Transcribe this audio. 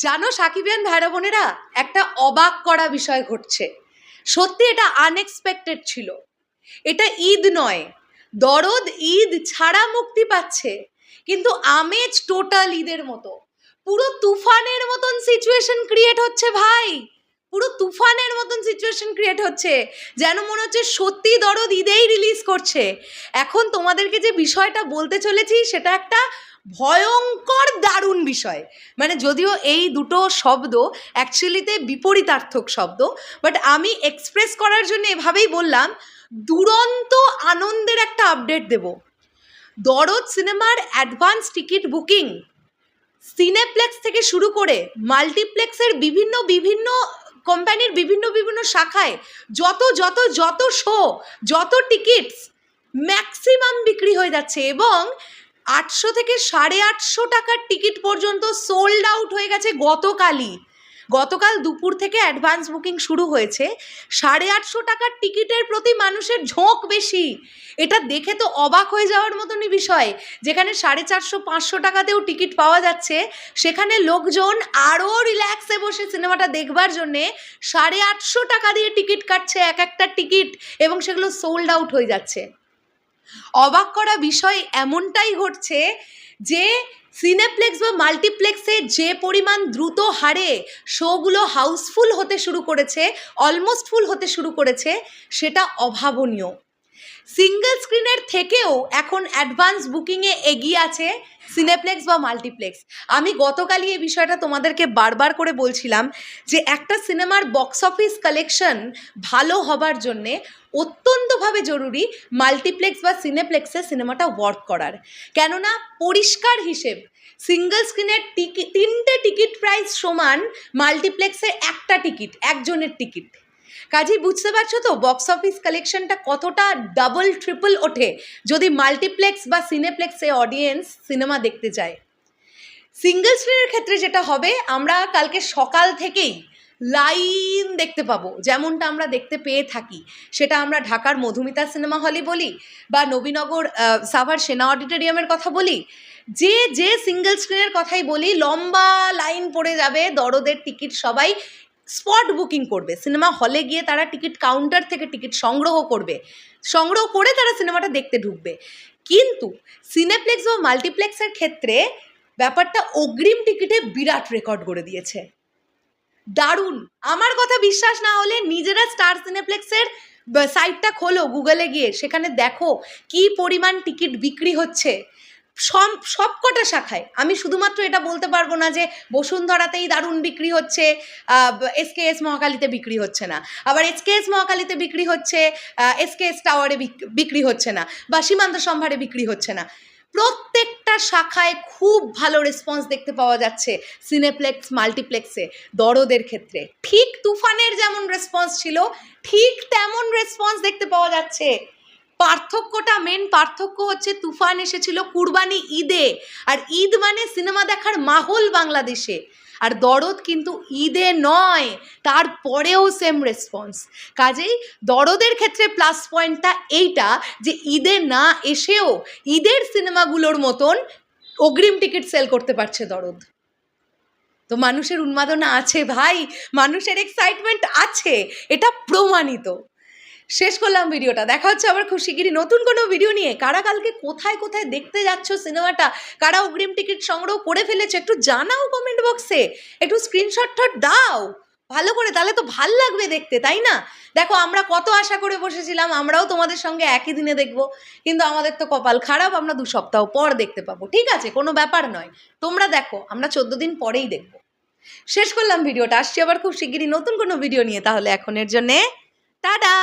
জানো সাকিবিয়ান ভাইরা বোনেরা, একটা অবাক করা বিষয় ঘটছে। সত্যি এটা আনএক্সপেক্টেড ছিল। এটা ঈদ নয়, দরদ ঈদ ছাড়া মুক্তি পাচ্ছে, কিন্তু আমেজ টোটাল ঈদের মতো। পুরো তুফানের মতন সিচুয়েশন ক্রিয়েট হচ্ছে ভাই, পুরো তুফানের মতন সিচুয়েশন ক্রিয়েট হচ্ছে, যেন মনে হচ্ছে সত্যি দরদ ঈদেই রিলিজ করছে। এখন তোমাদেরকে যে বিষয়টা বলতে চলেছি সেটা একটা ভয়ঙ্কর দারুণ বিষয়। মানে যদিও এই দুটো শব্দ অ্যাকচুয়ালিতে বিপরীতার্থক শব্দ, বাট আমি এক্সপ্রেস করার জন্য এভাবেই বললাম। দুরন্ত আনন্দের একটা আপডেট দেব। দরদ সিনেমার অ্যাডভান্স টিকিট বুকিং সিনেপ্লেক্স থেকে শুরু করে মাল্টিপ্লেক্সের বিভিন্ন কোম্পানির বিভিন্ন শাখায় যত যত যত শো, যত টিকিটস ম্যাক্সিমাম বিক্রি হয়ে যাচ্ছে, এবং 800 থেকে 850 টাকার টিকিট পর্যন্ত সোল্ড আউট হয়ে গেছে গতকাল দুপুর থেকে অ্যাডভান্স বুকিং শুরু হয়েছে। 850 টাকার টিকিটের প্রতি মানুষের ঝোঁক বেশি। এটা দেখে তো অবাক হয়ে যাওয়ার মতনই বিষয়। যেখানে 450-500 টাকাতেও টিকিট পাওয়া যাচ্ছে, সেখানে লোকজন আরও রিল্যাক্সে বসে সিনেমাটা দেখবার জন্যে 850 টাকা দিয়ে টিকিট কাটছে এক একটা টিকিট, এবং সেগুলো সোল্ড আউট হয়ে যাচ্ছে। অবাক করা বিষয় এমনটাই ঘটছে যে সিনেপ্লেক্স বা মাল্টিপ্লেক্সে যে পরিমাণ দ্রুত হারে শোগুলো হাউসফুল হতে শুরু করেছে, অলমোস্ট ফুল হতে শুরু করেছে, সেটা অভাবনীয়। সিঙ্গেল স্ক্রিনের থেকেও এখন অ্যাডভান্স বুকিংয়ে এগিয়ে আছে সিনেপ্লেক্স বা মাল্টিপ্লেক্স। আমি গতকালই এই বিষয়টা তোমাদেরকে বারবার করে বলছিলাম যে একটা সিনেমার বক্স অফিস কালেকশন ভালো হবার জন্যে অত্যন্তভাবে জরুরি মাল্টিপ্লেক্স বা সিনেপ্লেক্সে সিনেমাটা ওয়ার্ক করার। কেননা পরিষ্কার হিসেব, সিঙ্গেল স্ক্রিনের তিনটে টিকিট প্রাইস সমান মাল্টিপ্লেক্সে একটা টিকিট, একজনের টিকিট। কাজেই বুঝতে পারছো তো বক্স অফিস কালেকশনটা কতটা ডাবল ট্রিপল ওঠে যদি মাল্টিপ্লেক্স বা সিনেপ্লেক্সে অডিয়েন্স সিনেমা দেখতে যায়। সিঙ্গেল স্ক্রিনের ক্ষেত্রে যেটা হবে, আমরা কালকে সকাল থেকেই লাইন দেখতে পাবো, যেমনটা আমরা দেখতে পেয়ে থাকি। সেটা আমরা ঢাকার মধুমিতা সিনেমা হলে বলি বা নবীনগর সাভার সেনা অডিটোরিয়ামের কথা বলি, যে সিঙ্গেল স্ক্রিনের কথাই বলি, লম্বা লাইন পড়ে যাবে। দরদের টিকিট সবাই স্পট বুকিং করবে, সিনেমা হলে গিয়ে তারা টিকিট কাউন্টার থেকে টিকিট সংগ্রহ করে তারা সিনেমাটা দেখতে ঢুকবে। কিন্তু সিনেপ্লেক্স বা মাল্টিপ্লেক্সের ক্ষেত্রে ব্যাপারটা অগ্রিম টিকিটে বিরাট রেকর্ড করে দিয়েছে। দারুণ। আমার কথা বিশ্বাস না হলে নিজেরা স্টার সিনেপ্লেক্সের সাইটটা খোলো, গুগলে গিয়ে সেখানে দেখো কি পরিমাণ টিকিট বিক্রি হচ্ছে সবকটা শাখায়। আমি শুধুমাত্র এটা বলতে পারবো না যে বসুন্ধরাতেই দারুণ বিক্রি হচ্ছে, এসকেএস মহাকালীতে বিক্রি হচ্ছে না, আবার এসকেএস মহাকালীতে বিক্রি হচ্ছে, এসকেএস টাওয়ারে বিক্রি হচ্ছে না, বা সীমান্ত সম্ভারে বিক্রি হচ্ছে না। প্রত্যেকটা শাখায় খুব ভালো রেসপন্স দেখতে পাওয়া যাচ্ছে সিনেপ্লেক্স মাল্টিপ্লেক্সে দরদের ক্ষেত্রে। ঠিক তুফানের যেমন রেসপন্স ছিল, ঠিক তেমন রেসপন্স দেখতে পাওয়া যাচ্ছে। মেন পার্থক্য হচ্ছে তুফান এসেছিল কুরবানি ঈদে, আর ঈদ মানে সিনেমা দেখার মাহল বাংলাদেশে, আর দরদ কিন্তু ঈদে নয়, তারপরেও সেম রেসপন্স। কাজেই দরদের ক্ষেত্রে প্লাস পয়েন্টটা এইটা যে ঈদে না এসেও ঈদের সিনেমাগুলোর মতন অগ্রিম টিকিট সেল করতে পারছে দরদ। তো মানুষের উন্মাদনা আছে ভাই, মানুষের এক্সাইটমেন্ট আছে, এটা প্রমাণিত। শেষ করলাম ভিডিওটা, দেখা হচ্ছে আবার খুব শিগগিরই নতুন কোনো ভিডিও নিয়ে। কারা কালকে কোথায় কোথায় দেখতে যাচ্ছ সিনেমাটা, কারা অগ্রিম টিকিট সংগ্রহ করে ফেলেছে, একটু জানাও কমেন্ট বক্সে, একটু স্ক্রিনশট দাও ভালো করে, তাহলে তো ভাল লাগবে দেখতে, তাই না? দেখো আমরা কত আশা করে বসেছিলাম আমরাও তোমাদের সঙ্গে একই দিনে দেখব, কিন্তু আমাদের তো কপাল খারাপ, আমরা 2 সপ্তাহ পর দেখতে পাবো। ঠিক আছে, কোনো ব্যাপার নয়, তোমরা দেখো, আমরা 14 দিন পরেই দেখবো। শেষ করলাম ভিডিওটা, আসছি আবার খুব শিগগিরই নতুন কোনো ভিডিও নিয়ে। তাহলে এখনের জন্যে টাটা।